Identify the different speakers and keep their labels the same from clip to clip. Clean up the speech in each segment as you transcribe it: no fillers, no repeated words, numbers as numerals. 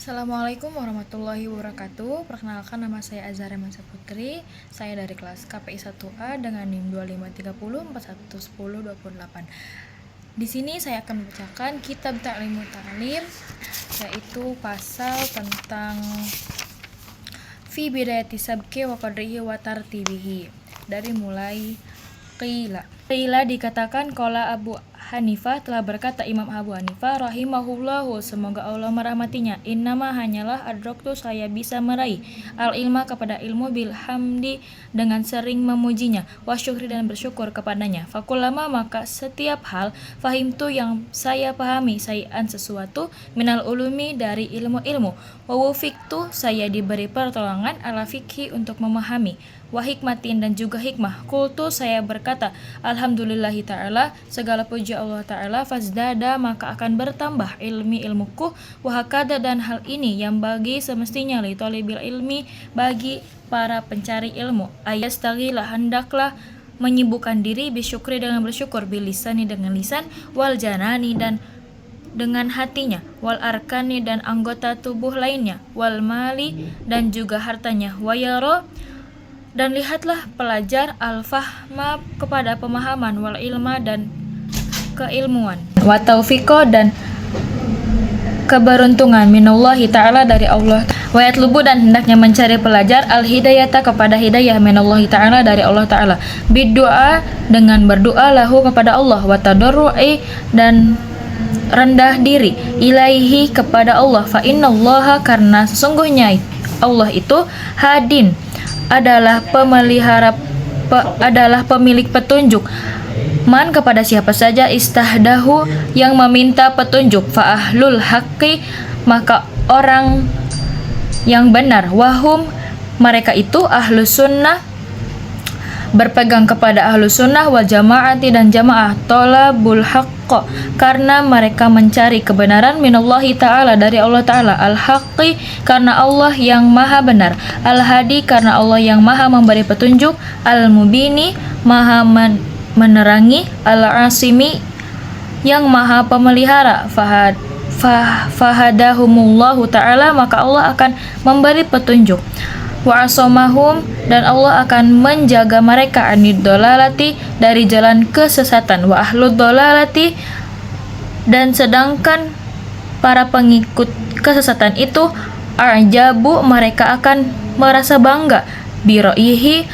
Speaker 1: Assalamualaikum warahmatullahi wabarakatuh. Perkenalkan, nama saya Azhar Mansa Putri. Saya dari kelas KPI 1A dengan NIM 2530411028. Di sini saya akan membacakan Kitab Ta'limut Ta'lim, yaitu pasal tentang fi bidayati sabki wa qadrihi wa tartibihi. Dari mulai Qila dikatakan qala Abu Hanifah, telah berkata Imam Abu Hanifah rahimahullahu, semoga Allah merahmatinya, innama hanyalah adroktu, saya bisa meraih al ilma kepada ilmu bil hamdi dengan sering memujinya, wa syukri dan bersyukur kepadanya, fakulama maka setiap hal, fahimtu yang saya pahami, sayan sesuatu, minal ulumi dari ilmu-ilmu, wa wufiktu saya diberi pertolongan ala fikhi untuk memahami, wa hikmatin dan juga hikmah. Kultu saya berkata, alhamdulillahi ta'ala, segala puji Allah ta'ala, fazdada maka akan bertambah ilmuku, wahakada dan hal ini yang bagi semestinya li tolibil ilmi bagi para pencari ilmu, ayastagilah hendaklah menyibukkan diri bisyukri dengan bersyukur, bilisani dengan lisan, wal janani dan dengan hatinya, wal arkani dan anggota tubuh lainnya, wal mali dan juga hartanya, wayaro dan lihatlah pelajar al-fahma kepada pemahaman, wal ilma dan keilmuan, wa taufiqo dan keberuntungan, minallahi ta'ala dari Allah, wa yatlubu dan hendaknya mencari pelajar al-hidayata kepada hidayah, minallahi ta'ala dari Allah ta'ala, biddu'a dengan berdoa lahu kepada Allah, wa tadarru'i dan rendah diri ilaihi kepada Allah, fa innallaha karena sesungguhnya Allah itu hadin adalah pemilik petunjuk, man kepada siapa saja istahdahu yang meminta petunjuk, fa ahlul haqqi maka orang yang benar, wahum mereka itu ahlu sunnah berpegang kepada ahlu sunnah, wal jamaati dan jamaah, tolabul haqqo karena mereka mencari kebenaran, minallahi ta'ala dari Allah ta'ala, al-haqqi karena Allah yang maha benar, al-hadi karena Allah yang maha memberi petunjuk, al-mubini maha menerangi, al-asimi yang maha pemelihara, fahadahumullahu ta'ala maka Allah akan memberi petunjuk, wa asomahum dan Allah akan menjaga mereka anid dolalati dari jalan kesesatan, wa ahlud dolalati dan sedangkan para pengikut kesesatan itu ajabu mereka akan merasa bangga, biroihi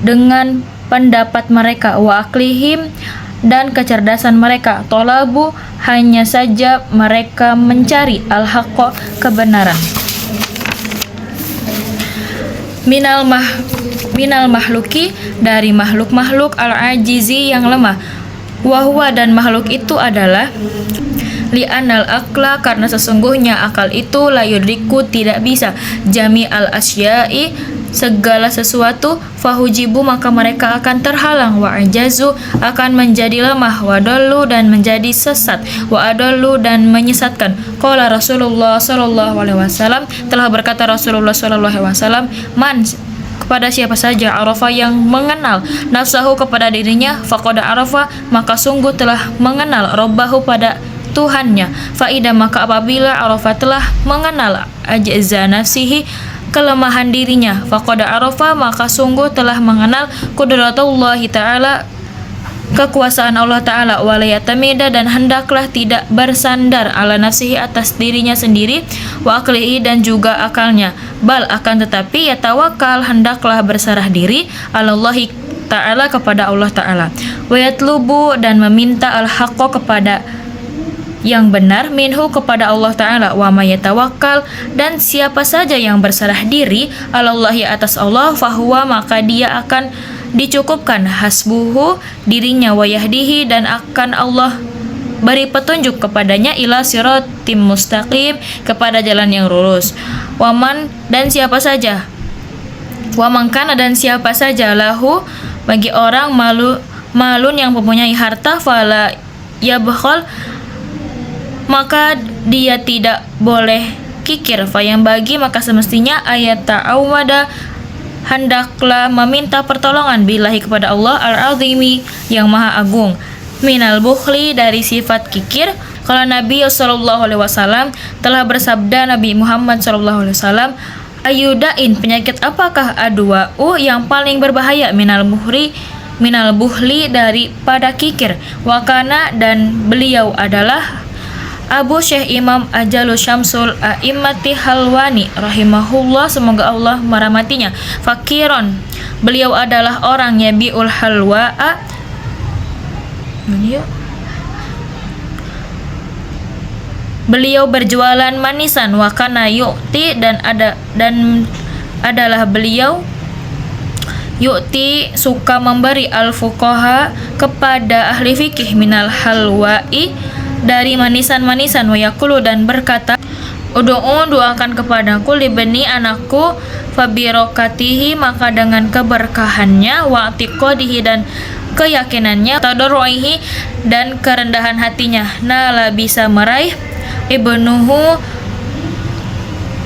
Speaker 1: dengan pendapat mereka, wa aklihim dan kecerdasan mereka, tolabu hanya saja mereka mencari al-haqqo kebenaran, minal mahluki dari makhluk-makhluk al-ajizi yang lemah, wahwa dan makhluk itu adalah li'anal akla karena sesungguhnya akal itu la yudriku tidak bisa jami al-asyai segala sesuatu, fahujibu maka mereka akan terhalang, wa ajazu akan menjadi lemah, wa dollu dan menjadi sesat, wa adollu dan menyesatkan. Qala Rasulullah sallallahu alaihi wasallam, telah berkata Rasulullah sallallahu alaihi wasallam, man kepada siapa saja arafa yang mengenal nafsahu kepada dirinya, faqad arafa maka sungguh telah mengenal rabbahu pada Tuhannya, faida maka apabila arafa telah mengenal ajza nafsihi kelemahan dirinya, faqad arafa maka sungguh telah mengenal qudratullahi ta'ala kekuasaan Allah ta'ala, walayatamida dan hendaklah tidak bersandar ala nafsihi atas dirinya sendiri, wa aklihi dan juga akalnya, bal akan tetapi ya tawakal hendaklah berserah diri alallahi ta'ala kepada Allah ta'ala, wa yatlubu dan meminta al-haqqo kepada yang benar, minhu kepada Allah Ta'ala, wa mayatawakkal dan siapa saja yang berserah diri alallahi atas Allah, fahuwa maka dia akan dicukupkan, hasbuhu dirinya, wa yahdihi dan akan Allah beri petunjuk kepadanya, ila siratim mustaqim kepada jalan yang lurus, waman dan siapa saja, wamangkana dan siapa saja, lahu bagi orang malun yang mempunyai harta, fala yabkhal maka dia tidak boleh kikir, yang bagi maka semestinya ayat ta'awwada hendaklah meminta pertolongan billahi kepada Allah al-azimi yang maha agung, minal bukhli dari sifat kikir, Kalau Nabi sallallahu alaihi wasallam telah bersabda, Nabi Muhammad sallallahu alaihi wasallam, ayudain, penyakit apakah adwa'u yang paling berbahaya minal buhli daripada kikir. Wakana, dan beliau adalah Abu Syekh Imam Ajalu Syamsul A'immati Halwani rahimahullah, semoga Allah merahmatinya. Fakiron, beliau adalah orang yabiul halwa'a, beliau berjualan manisan. Wakana yu'ti, dan adalah beliau yu'ti, suka memberi al-fuqaha, kepada ahli fikih, minal halwa'i, dari manisan-manisan. Wa yaqulu, dan berkata, udu'u, doakan kepadaku, libni, anakku, fabirokatihi, maka dengan keberkahannya, wa atiqadihi, dan keyakinannya, tadarruihi, dan kerendahan hatinya, nala, bisa meraih, ibnuhu,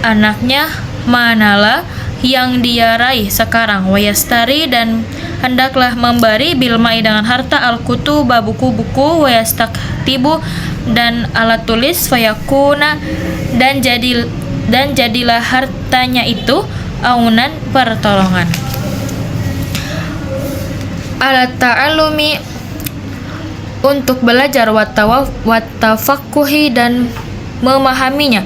Speaker 1: anaknya, manala, yang dia raih sekarang, wayastari, dan hendaklah memberi, bilmai, dengan harta, al-kutuba, buku-buku, wayastaktibu, dan alat tulis, fayakuna, dan jadilah hartanya itu aunan, pertolongan, alat ta'alumi, untuk belajar, wattafaqquhi, dan memahaminya.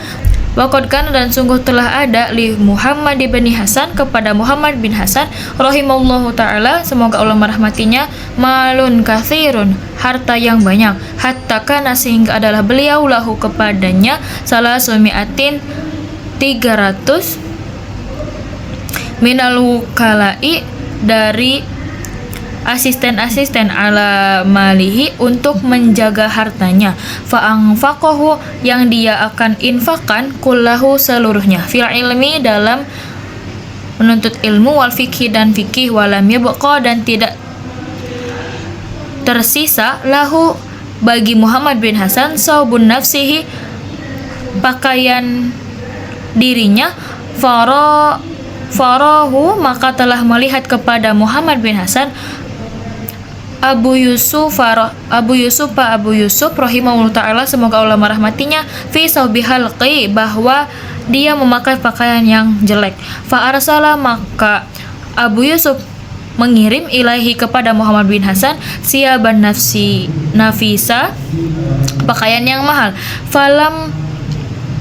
Speaker 1: Waqad, dan sungguh telah ada, li Muhammad bin Hasan, kepada Muhammad bin Hasan rahimallahu ta'ala, semoga Allah merahmatinya, malun katsirun, harta yang banyak, hatta kana, sehingga adalah beliau lahu, kepadanya, salah sumiatin, 300 minal wukalai, dari asisten-asisten, ala malihi, untuk menjaga hartanya, fa'anfaqahu, yang dia akan infakkan, kullahu, seluruhnya, fil ilmi, dalam menuntut ilmu, wal fikhi, dan fikih, walam yabqa, dan tidak tersisa, lahu, bagi Muhammad bin Hasan, saubun nafsihi, pakaian dirinya, farahu, maka telah melihat kepada Muhammad bin Hasan Abu Yusuf rahimahullah ta'ala, semoga Allah merahmatinya, fi saubi halqi, bahwa dia memakai pakaian yang jelek. Fa arsala, maka Abu Yusuf mengirim, ilaihi, kepada Muhammad bin Hasan, siaban nafisa, pakaian yang mahal. Falam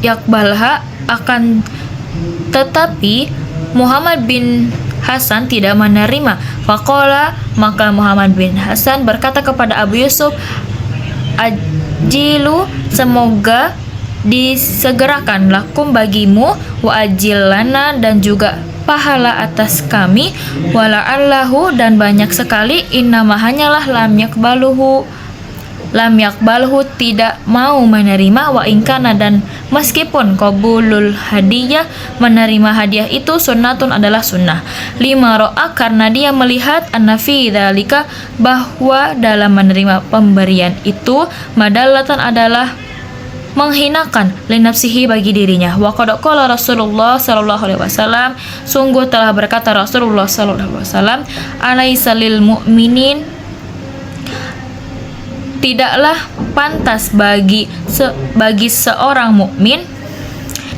Speaker 1: yakbalha, akan tetapi Muhammad bin Hasan tidak menerima. Faqala, maka Muhammad bin Hasan berkata kepada Abu Yusuf, ajilu, semoga disegerakan, lakum, bagimu, wa ajil lana, dan juga pahala atas kami, wala'allahu, dan banyak sekali, innama, hanyalah, lam yakbalhu, tidak mau menerima, wa inkana, dan meskipun qabulul hadiyah, menerima hadiah itu, sunnatun, adalah sunnah, lima ro'a, karena dia melihat, annafi dzalika, bahwa dalam menerima pemberian itu, madallatan, adalah menghinakan, linafsihi, bagi dirinya. Wa qad qala Rasulullah sallallahu alaihi wasallam, sungguh telah berkata Rasulullah sallallahu alaihi wasallam, alaisa lil mu'minin, tidaklah pantas bagi seorang mukmin,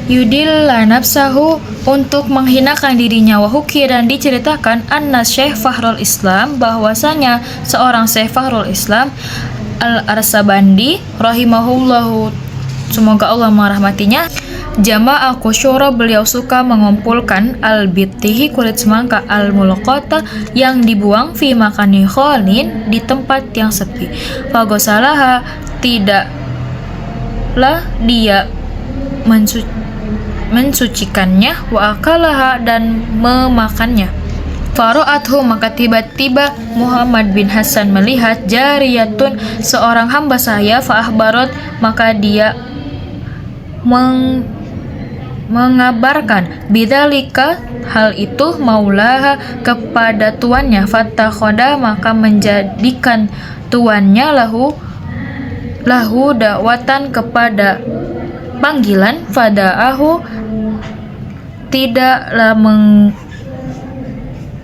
Speaker 1: yudilla nafsahu, untuk menghinakan dirinya, wa hukiya, dan diceritakan, anna Syekh Fakhrul Islam, bahwasanya seorang Syekh Fakhrul Islam Al-Arsabandi rahimahullahu, semoga Allah merahmatinya, jama'a qusyura, beliau suka mengumpulkan, al-bittihi, kulit semangka, al-mulqata, yang dibuang, fi makani khalin, di tempat yang sepi. Fagosalaha, tidaklah dia mensucikannya, wa akalaha, dan memakannya. Faro'athu, maka tiba-tiba Muhammad bin Hasan melihat, jariyatun, seorang hamba saya, fa'ahbarot, maka dia mengabarkan, bidzalika, hal itu, maulaha, kepada tuannya, fatakhoda, maka menjadikan tuannya, lahu dakwatan, kepada panggilan, fada'ahu, tidaklah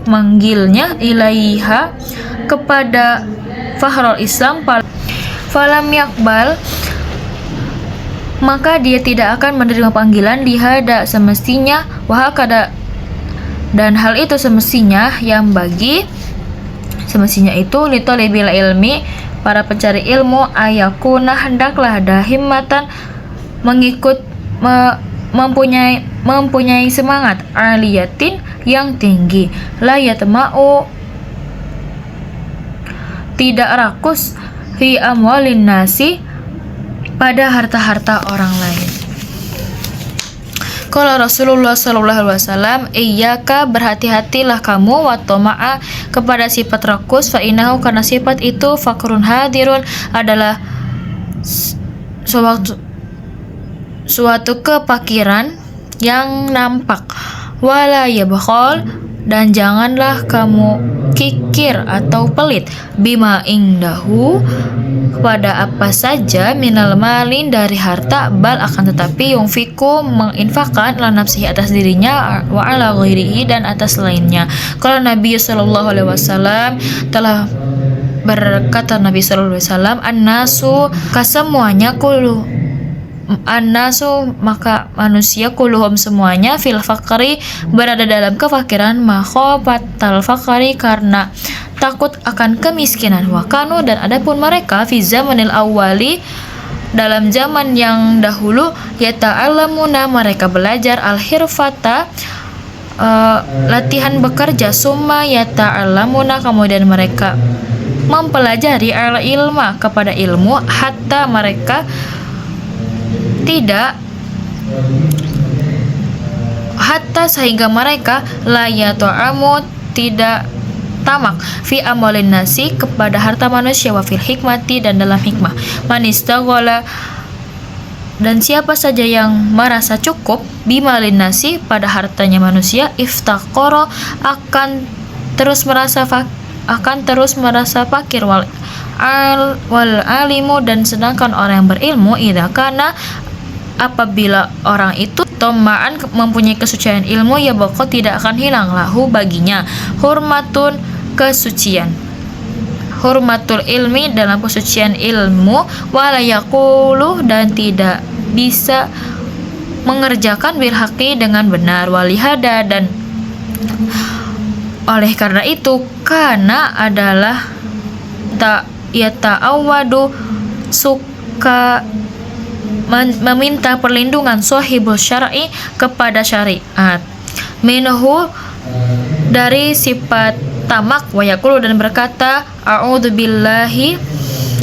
Speaker 1: manggilnya, ilaiha, kepada Fakhrul Islam, falam yakbal, maka dia tidak akan menerima panggilan lihada semestinya wahakada, dan hal itu semestinya itu litolibil ilmi, para pencari ilmu, ayakuna hendaklah ada himmatan mempunyai semangat, aliyatin yang tinggi, la yatma'u tidak rakus, fi amwalin nasi pada harta-harta orang lain. Kalau Rasulullah sallallahu alaihi wasallam, iyyaka berhati-hatilah kamu, wa tama'a kepada sifat rakus, fa innahu karena sifat itu fakrun hadirun adalah suatu kepakiran yang nampak, wala yabkhal dan janganlah kamu kikir atau pelit, bima indahu kepada apa saja, minal malin dari harta, bal akan tetapi yungfiku menginfakkan la nafsihi atas dirinya, wa ala ghairihi dan atas lainnya. Kalau Nabi sallallahu alaihi wasallam telah berkata, Nabi sallallahu alaihi wasallam, annasu kesemuanya annasu maka manusia kulluhum semuanya fil fakri berada dalam kefakiran, makhofatal fakri karena takut akan kemiskinan, wakanu dan adapun mereka fi zamanil awwali dalam zaman yang dahulu, yata'allamuna mereka belajar al-hirfata latihan bekerja, summa yata'allamuna kemudian mereka mempelajari al-ilma kepada ilmu, hatta mereka sehingga mereka la yata'amu tidak tamak fi amwalin nasi kepada harta manusia, wa fil hikmati dan dalam hikmah, man istaghala dan siapa saja yang merasa cukup bimalin nasi pada hartanya manusia, iftaqara akan terus merasa fakir, wal alimu dan sedangkan orang yang berilmu, idza kana apabila orang itu tomaan mempunyai kesucian ilmu, ya bako tidak akan hilang lahu baginya hurmatun kesucian, hurmatul ilmi dalam kesucian ilmu, wala yaqulu dan tidak bisa mengerjakan bil haqi dengan benar, walihada dan oleh karena itu kana adalah yata'awwadu suka meminta perlindungan sahibul syar'i kepada syariat, minhu dari sifat tamak, wa yaqulu dan berkata a'udzubillahi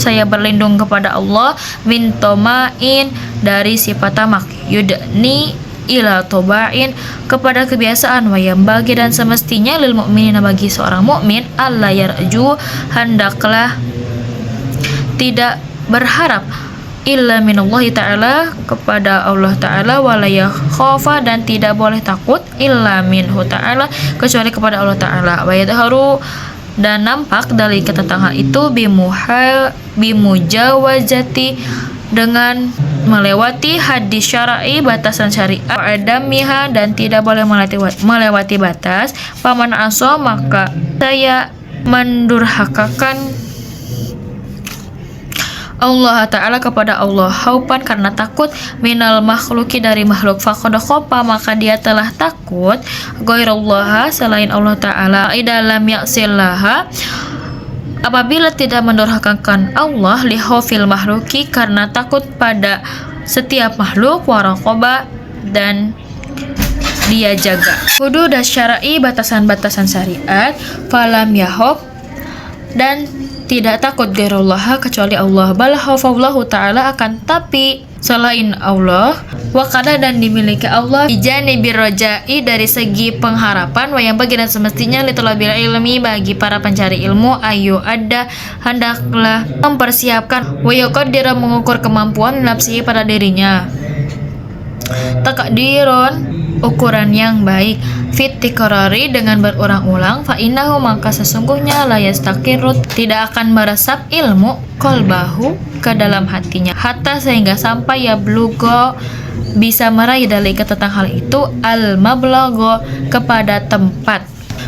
Speaker 1: saya berlindung kepada Allah, min toma'in dari sifat tamak, yudni ila tobain kepada kebiasaan, wa yambagi dan semestinya lil mu'minina bagi seorang mukmin, alla yarju hendaklah tidak berharap, illa minallahi ta'ala kepada Allah ta'ala, wala yakhafa dan tidak boleh takut, illa minhu ta'ala kecuali kepada Allah ta'ala, wa yadharu dan nampak dari ketentang hal itu, bimujawazati dengan melewati hadis syar'i batasan syariat, adamiha dan tidak boleh melewati batas, paman aso maka saya mendurhakakan Allah Ta'ala kepada Allah, haupan karena takut, minal makhluki dari makhluk, faqad khofa maka dia telah takut, ghairallaha selain Allah Ta'ala, idalam yaksillaha apabila tidak mendurhakakan Allah, lihofil makhluki karena takut pada setiap makhluk, waraqoba dan dia jaga hudud syar'i batasan-batasan syariat, falam yahob dan tidak takut ghairullah kecuali Allah, bal khafallahu ta'ala akan tapi selain Allah, wakada dan dimiliki Allah, ijanibir roja'i dari segi pengharapan, wayang bagi dan semestinya litulabil ilmi bagi para pencari ilmu, ayu ada hendaklah mempersiapkan, wayaqadira mengukur kemampuan nafsi pada dirinya, takdiron ukuran yang baik, fit tikrari dengan berulang-ulang, fa innahu maka sesungguhnya la yastaqirrut tidak akan meresap ilmu qalbahu ke dalam hatinya, hatta sehingga sampai ya blugo bisa meraih dari tentang hal itu, al mablagho kepada tempat,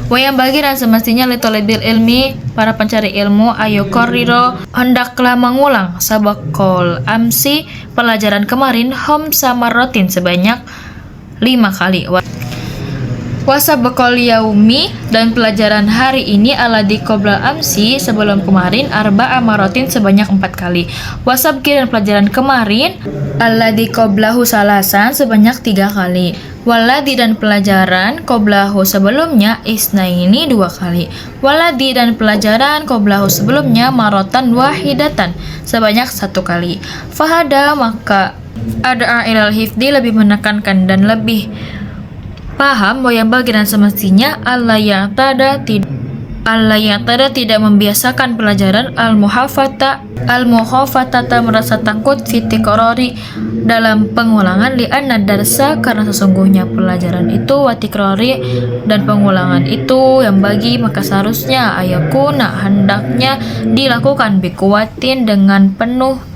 Speaker 1: Wa yang bagi dan semestinya li talibil ilmi, para pencari ilmu, ayo koriro, hendaklah mengulang sabakol amsi, pelajaran kemarin, sama rotin sebanyak 5 kali. Wasabakol yaumi, dan pelajaran hari ini aladi qobla amsi, sebelum kemarin, arba'a marotin sebanyak 4 kali. Wasabki, dan pelajaran kemarin aladi qoblahu salasan sebanyak 3 kali. Waladi, dan pelajaran qoblahu sebelumnya isnaini 2 kali. Waladi, dan pelajaran qoblahu sebelumnya marotan wahidatan sebanyak 1 kali. Fahada, maka ada ilal hifdi, lebih menekankan dan lebih paham bahwa yang bagi dan semestinya Allah yang tada tidak membiasakan pelajaran al-muhafatata merasa takut fitikorori dalam pengulangan li'anna darsa, karena sesungguhnya pelajaran itu watikrori dan pengulangan itu yang bagi, maka seharusnya ayakuna hendaknya dilakukan bikuatin dengan penuh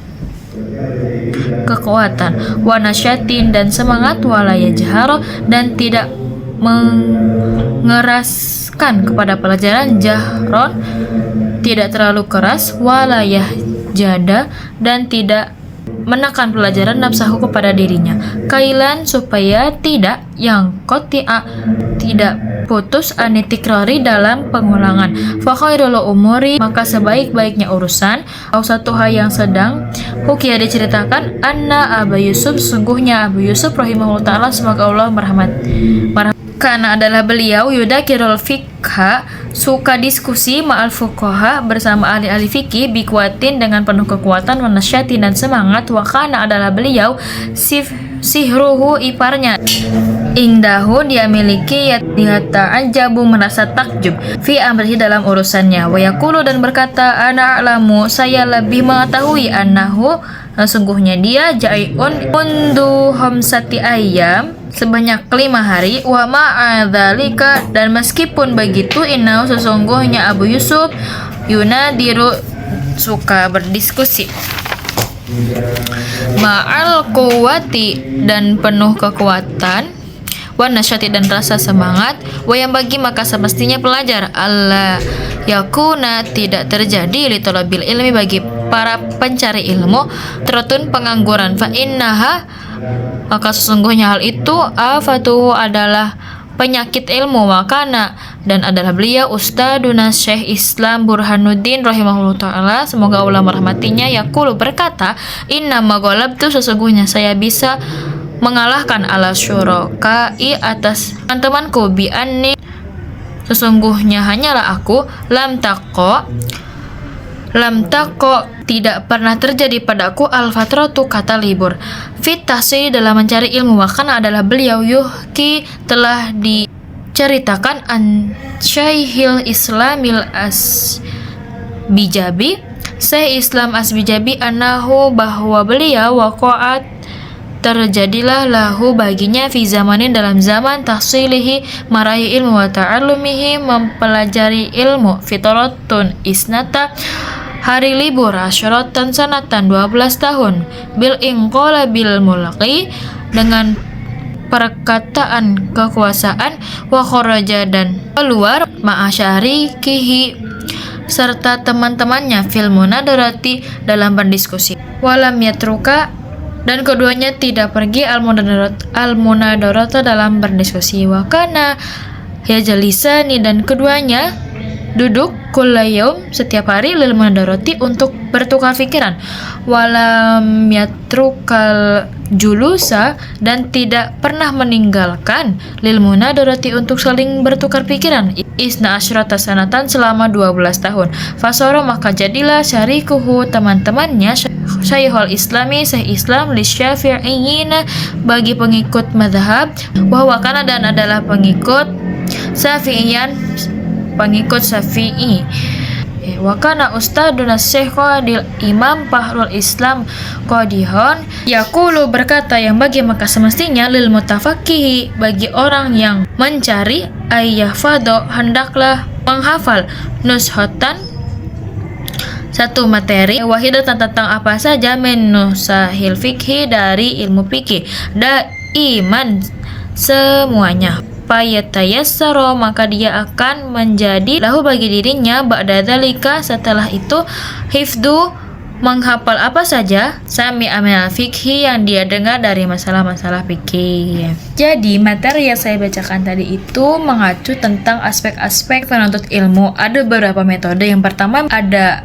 Speaker 1: kekuatan, wanasyatin dan semangat, walaya jaharo dan tidak mengeraskan kepada pelajaran, jahron tidak terlalu keras, walayah jada dan tidak menekan pelajaran nafsahu kepada dirinya, kailan supaya tidak yang kotia tidak putus anitikrari dalam pengulangan. Fakhairul umuri, maka sebaik-baiknya urusan, au satu hal yang sedang hukia diceritakan, anna Abu Yusuf, sungguhnya Abu Yusuf rahimahullah ta'ala, semoga Allah karena adalah beliau yudakirul fikha, suka diskusi ma'al fuqaha, bersama ahli-ahli fikih, bikuatin dengan penuh kekuatan, wanasyati dan semangat, wakana adalah beliau sihruhu iparnya, ingdahu dia miliki, yata'ajabu merasa takjub, fi amrihi dalam urusannya, wayakulu dan berkata, ana a'lamu saya lebih mengetahui, annahu sungguhnya dia jai'un undu homsati ayam sebanyak 5 hari, wa ma'adzalika dan meskipun begitu, inau sesungguhnya Abu Yusuf yunadiru suka berdiskusi ma'al quwati dan penuh kekuatan, wa nasyati dan rasa semangat, wa yang bagi maka semestinya pelajar Allah yakuna tidak terjadi li talabil ilmi bagi para pencari ilmu terutun pengangguran, fa innaha maka sesungguhnya hal itu afatuhu adalah penyakit ilmu, wakana dan adalah beliau Ustaduna Syekh Islam Burhanuddin rahimahullah ta'ala, semoga Allah merahmatinya, yaqulu berkata, inna maghalabtu sesungguhnya saya bisa mengalahkan ala syurakai atas teman-temanku, bi anni sesungguhnya hanyalah aku lam tako tidak pernah terjadi padaku al-fatratu kata libur fit tahsil dalam mencari ilmu, wakana adalah beliau yuhki telah diceritakan an Syekhil Islamil Asbijabi Syekh Islam Asbijabi anahu bahwa beliau waqa'at terjadilah lahu baginya fi zamanin dalam zaman tahsilihi marahi ilmu wa ta'allumihi mempelajari ilmu fitratun isnata hari libur asyaratan sanatan 12 tahun bil inqala bil mulqi dengan perkataan kekuasaan wa kharaja dan keluar ma'asyarikihi serta teman-temannya fil munadarati dalam berdiskusi walam yatruka dan keduanya tidak pergi al-munadarata dalam berdiskusi, wakana yajlisani dan keduanya duduk kullayaum setiap hari lil munadarati untuk bertukar pikiran, walam yatrukal julusa dan tidak pernah meninggalkan lil munadarati untuk saling bertukar pikiran, isna asyrata sanatan selama 12 tahun. Fasara maka jadilah syarikuhu teman-temannya Syekhul Islami Syekh Islam li Syafi'iyyin bagi pengikut mazhab, bahwa kana dan adalah pengikut Syafi'iyan pengikut Syafi'i. Wakana Ustaduna Syekh Qadil Imam Fahrul Islam Qadihon yaqulu berkata yang bagi maka semestinya lil mutafaqihi bagi orang yang mencari ayyahfadho hendaklah menghafal nushatan satu materi wahidatan tentang apa saja menusahil fikhi dari ilmu fikih iman semuanya fayatayassaro, maka dia akan menjadi lahu bagi dirinya ba'da dzalika, setelah itu, hifdu, menghafal apa saja sami amil fikhi, yang dia dengar dari masalah-masalah fikih. Jadi materi yang saya bacakan tadi itu mengacu tentang aspek-aspek penuntut ilmu. Ada beberapa metode. Yang pertama ada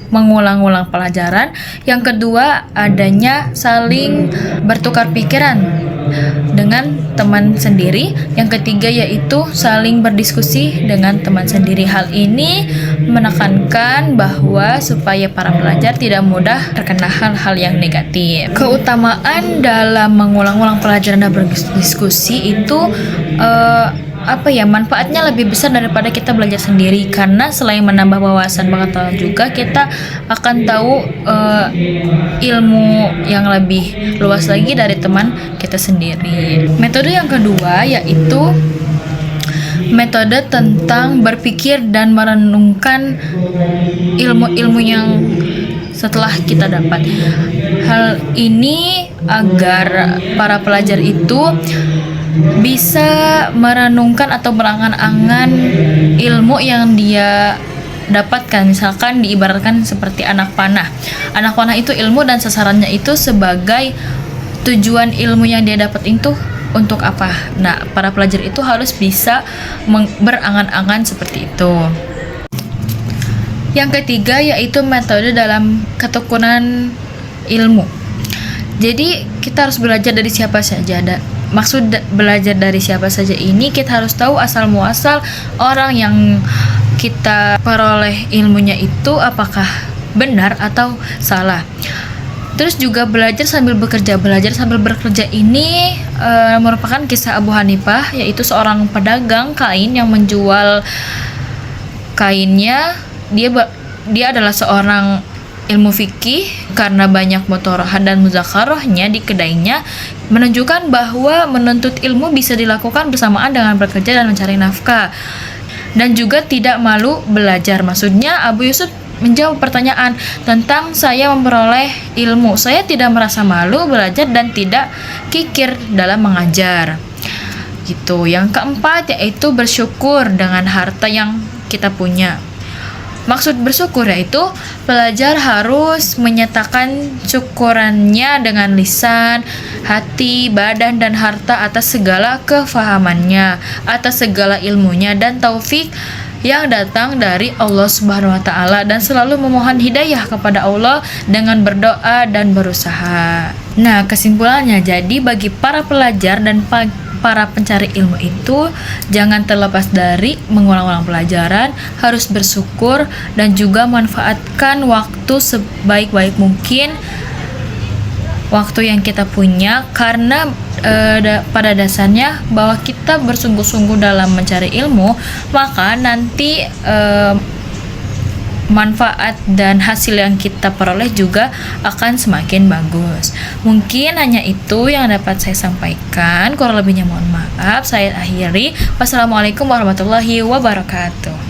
Speaker 1: mengulang-ulang pelajaran, yang kedua adanya saling bertukar pikiran dengan teman sendiri, yang ketiga yaitu saling berdiskusi dengan teman sendiri. Hal ini menekankan bahwa supaya para pelajar tidak mudah terkena hal-hal yang negatif. Keutamaan dalam mengulang-ulang pelajaran dan berdiskusi itu manfaatnya lebih besar daripada kita belajar sendiri, karena selain menambah wawasan pengetahuan juga kita akan tahu ilmu yang lebih luas lagi dari teman kita sendiri. Metode yang kedua yaitu metode tentang berpikir dan merenungkan ilmu-ilmu yang setelah kita dapat. Hal ini agar para pelajar itu bisa merenungkan atau berangan-angan ilmu yang dia dapatkan. Misalkan diibaratkan seperti anak panah. Anak panah itu ilmu dan sasarannya itu sebagai tujuan ilmu yang dia dapat itu untuk apa. Nah, para pelajar itu harus bisa berangan-angan seperti itu. Yang ketiga yaitu metode dalam ketekunan ilmu. Jadi kita harus belajar dari siapa saja. Maksud belajar dari siapa saja ini, kita harus tahu asal muasal orang yang kita peroleh ilmunya itu apakah benar atau salah. Terus juga belajar sambil bekerja. Belajar sambil bekerja ini merupakan kisah Abu Hanifah, yaitu seorang pedagang kain yang menjual kainnya. Dia adalah seorang ilmu fikih, karena banyak mutorohah dan muzakarohnya di kedainya menunjukkan bahwa menuntut ilmu bisa dilakukan bersamaan dengan bekerja dan mencari nafkah, dan juga tidak malu belajar. Maksudnya Abu Yusuf menjawab pertanyaan tentang saya memperoleh ilmu, saya tidak merasa malu belajar dan tidak kikir dalam mengajar gitu. Yang keempat yaitu bersyukur dengan harta yang kita punya. Maksud bersyukur yaitu pelajar harus menyatakan syukurannya dengan lisan, hati, badan, dan harta atas segala kefahamannya, atas segala ilmunya dan taufik yang datang dari Allah Subhanahu wa Ta'ala, dan selalu memohon hidayah kepada Allah dengan berdoa dan berusaha. Nah, kesimpulannya, jadi bagi para pelajar dan para pencari ilmu itu jangan terlepas dari mengulang-ulang pelajaran, harus bersyukur dan juga manfaatkan waktu sebaik-baik mungkin, waktu yang kita punya, karena pada dasarnya bahwa kita bersungguh-sungguh dalam mencari ilmu, maka nanti manfaat dan hasil yang kita peroleh juga akan semakin bagus. Mungkin hanya itu yang dapat saya sampaikan, kurang lebihnya mohon maaf. Saya akhiri. Wassalamualaikum warahmatullahi wabarakatuh.